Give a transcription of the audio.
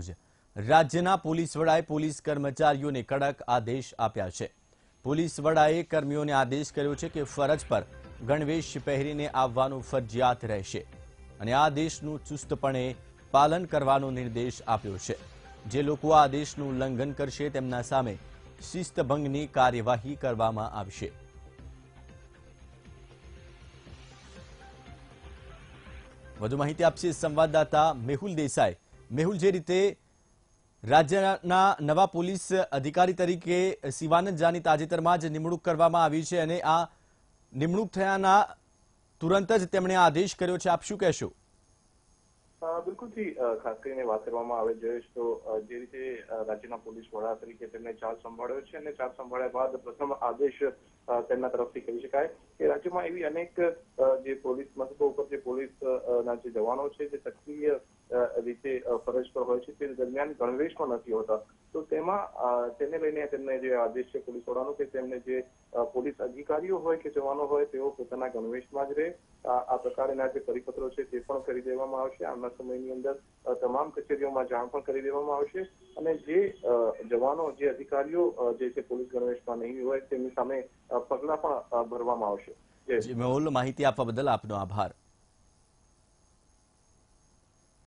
જ રાજ્યના પોલીસ વડાએ પોલીસ કર્મચારીઓને કડક આદેશ આપ્યા છે। પોલીસ વડાએ કર્મીઓને આદેશ કર્યો છે કે ફરજ પર ગણવેશ પહેરીને આવવાનું ફરજિયાત રહેશે અને આ આદેશનું ચુસ્તપણે પાલન કરવાનો નિર્દેશ આપ્યો છે। જે લોકો આ આદેશનું ઉલ્લંઘન કરશે તેમના સામે શિસ્તભંગની કાર્યવાહી કરવામાં આવશે। વધુ માહિતી આપશે સંવાદદાતા મેહુલ દેસાઈ। મેહુલ, જે રીતે રાજ્યના નવા પોલીસ અધિકારી તરીકે શિવાનંદ ઝાની તાજેતરમાં જ નિમણૂક કરવામાં આવી છે અને આ નિમણૂક થયાના તુરંત જ તેમણે આદેશ કર્યો છે, આપ શું કહેશો? બિલકુલ જી, ખાસ કરીને વાત કરવામાં આવે જયેશ તો જે રીતે રાજ્યના પોલીસ વડા તરીકે તેમણે ચાર્જ સંભાળ્યો છે અને ચાર્જ સંભાળ્યા બાદ પ્રથમ આદેશ તેમના તરફથી કહી શકાય કે રાજ્યમાં એવી અનેક જે પોલીસ મથકો ઉપર જે પોલીસના જે જવાનો છે જે સક્રિય રીતે ફરજ પર હોય છે તે દરમિયાન ગણવેશમાં નથી હોતા, તો તેમાં તેને લઈને તેમને જે આદેશ છે પોલીસ વડાનો કે તેમને જે પોલીસ અધિકારીઓ હોય કે જવાનો હોય તેઓ પોતાના ગણવેશમાં જ રહે, આ પ્રકારના જે પરિપત્રો છે તે પણ કરી દેવામાં આવશે। આવનાર સમયની અંદર તમામ કચેરીઓમાં જાણ પણ કરી દેવામાં આવશે અને જે જવાનો જે અધિકારીઓ જે છે પોલીસ ગણવેશમાં નહીં હોય તેમની સામે પગલાં પણ ભરવામાં આવશે। મેહુલ, માહિતી આપવા બદલ આપનો આભાર।